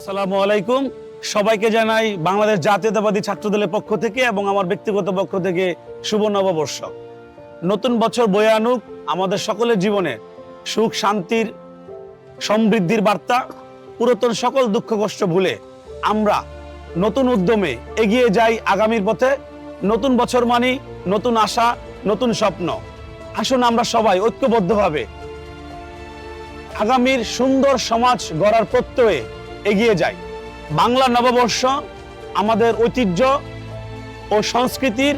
আসসালামু আলাইকুম। সবাইকে জানাই বাংলাদেশ জাতীয়তাবাদী ছাত্রদলের পক্ষ থেকে এবং আমার ব্যক্তিগত পক্ষ থেকে শুভ নববর্ষ। নতুন বছর বয়ে আনুক আমাদের সকলের জীবনে সুখ, শান্তির, সমৃদ্ধির বার্তা। পুরাতন সকল দুঃখ কষ্ট ভুলে আমরা নতুন উদ্যমে এগিয়ে যাই আগামীর পথে। নতুন বছর মানি নতুন আশা, নতুন স্বপ্ন। আসুন আমরা সবাই ঐক্যবদ্ধভাবে আগামীর সুন্দর সমাজ গড়ার প্রত্যয়ে এগিয়ে যাই। বাংলা নববর্ষ আমাদের ঐতিহ্য ও সংস্কৃতির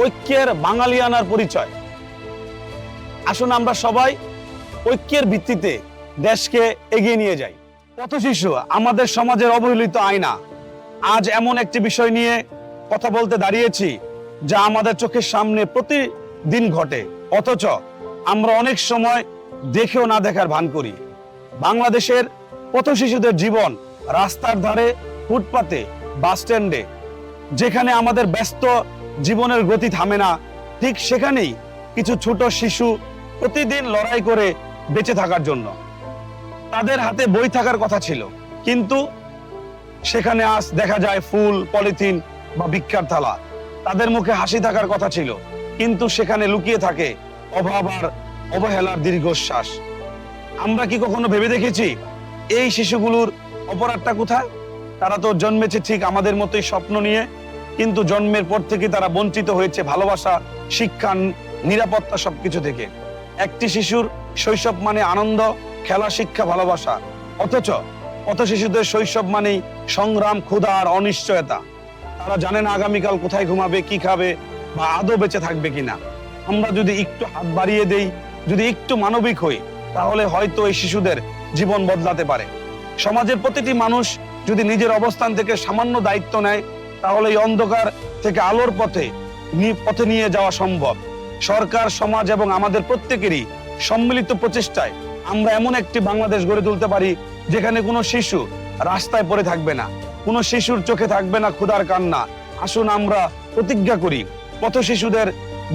ঐক্যের বাঙালিয়ানার পরিচয়। আসুন আমরা সবাই ঐক্যের ভিত্তিতে দেশকে এগিয়ে নিয়ে যাই। পথশিশু আমাদের সমাজের অবহেলিত আয়না। আজ এমন একটি বিষয় নিয়ে কথা বলতে দাঁড়িয়েছি যা আমাদের চোখের সামনে প্রতিদিন ঘটে, অথচ আমরা অনেক সময় দেখেও না দেখার ভান করি। বাংলাদেশের পথশিশুদের জীবন রাস্তার ধারে, ফুটপাতে, বাস স্ট্যান্ডে। যেখানে আমাদের ব্যস্ত জীবনের গতি থামে না, ঠিক সেখানেই কিছু ছোট শিশু প্রতিদিন লড়াই করে বেঁচে থাকার জন্য। তাদের হাতে বই থাকার কথা ছিল, কিন্তু সেখানে আজ দেখা যায় ফুল, পলিথিন বা ভিক্ষার থালা। তাদের মুখে হাসি থাকার কথা ছিল, কিন্তু সেখানে লুকিয়ে থাকে অভাব আর অবহেলার দীর্ঘশ্বাস। আমরা কি কখনো ভেবে দেখেছি এই শিশুগুলোর অপরাধটা কোথায়? তারা তো জন্মেছে ঠিক আমাদের মতোই স্বপ্ন নিয়ে, কিন্তু জন্মের পর থেকে তারা বঞ্চিত হয়েছে ভালোবাসা, শিক্ষা, নিরাপত্তা, সবকিছু থেকে। একটি শিশুর শৈশব মানে আনন্দ, খেলা, শিক্ষা, ভালোবাসা, অথচ পথ শিশুদের শৈশব মানেই সংগ্রাম, ক্ষুধা আর অনিশ্চয়তা। তারা জানে না আগামীকাল কোথায় ঘুমাবে, কি খাবে বা আদৌ বেঁচে থাকবে কিনা। আমরা যদি একটু হাত বাড়িয়ে দেই, যদি একটু মানবিক হই, তাহলে হয়তো এই শিশুদের জীবন বদলাতে পারে। সমাজের প্রতিটি মানুষ যদি নিজের অবস্থান থেকে সামান্য দায়িত্ব নেয়, তাহলে এই অন্ধকার থেকে আলোর পথে নিয়ে যাওয়া সম্ভব। সরকার, সমাজ এবং আমাদের প্রত্যেকেরই সম্মিলিত প্রচেষ্টায় আমরা এমন একটি বাংলাদেশ গড়ে তুলতে পারি যেখানে কোনো শিশু রাস্তায় পড়ে থাকবে না, কোনো শিশুর চোখে থাকবে না ক্ষুধার কান্না। আসুন আমরা প্রতিজ্ঞা করি, পথ শিশুদের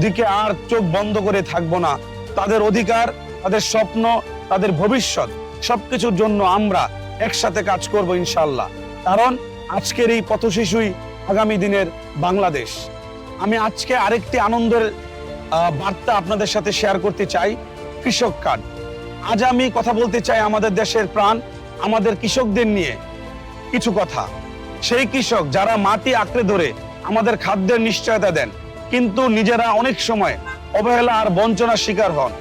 দিকে আর চোখ বন্ধ করে থাকবো না। তাদের অধিকার, তাদের স্বপ্ন, তাদের ভবিষ্যৎ, সবকিছুর জন্য আমরা একসাথে কাজ করব ইনশাআল্লাহ। কারণ আজকের এই পথ শিশুই আগামী দিনের বাংলাদেশ। আমি আজকে আরেকটি আনন্দের বার্তা আপনাদের সাথে শেয়ার করতে চাই, কৃষক কার্ড। আজ আমি কথা বলতে চাই আমাদের দেশের প্রাণ, আমাদের কৃষকদের নিয়ে কিছু কথা। সেই কৃষক যারা মাটি আঁকড়ে ধরে আমাদের খাদ্যের নিশ্চয়তা দেন, কিন্তু নিজেরা অনেক সময় অবহেলা আর বঞ্চনার শিকার হন।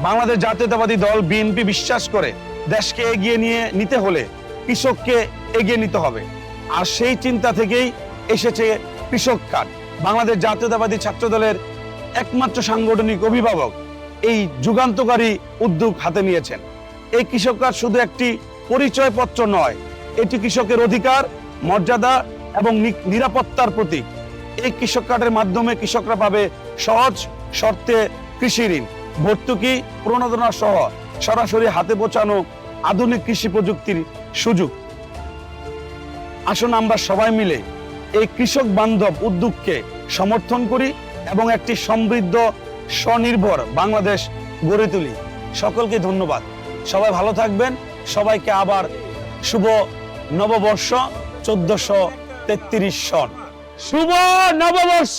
বাংলাদেশ জাতীয়তাবাদী দল বিএনপি বিশ্বাস করে দেশকে এগিয়ে নিতে হলে কৃষককে এগিয়ে নিতে হবে। আর সেই চিন্তা থেকেই এসেছে কৃষক কার্ড। বাংলাদেশ জাতীয়তাবাদী ছাত্রদলের একমাত্র সাংগঠনিক অভিভাবক এই যুগান্তকারী উদ্যোগ হাতে নিয়েছেন। এই কৃষক কার্ড শুধু একটি পরিচয়পত্র নয়, এটি কৃষকের অধিকার, মর্যাদা এবং নিরাপত্তার প্রতীক। এই কৃষক কার্ডের মাধ্যমে কৃষকরা পাবে সহজ শর্তে কৃষি ঋণ, ভর্তুকি, প্রণোদনা সহ সরাসরি হাতে পৌঁছানো আধুনিক কৃষি প্রযুক্তির সুযোগ। আসুন আমরা সবাই মিলে এই কৃষক বান্ধব উদ্যোগকে সমর্থন করি এবং একটি সমৃদ্ধ, স্বনির্ভর বাংলাদেশ গড়ে তুলি। সকলকে ধন্যবাদ। সবাই ভালো থাকবেন। সবাইকে আবার শুভ নববর্ষ 1433 সন। শুভ নববর্ষ।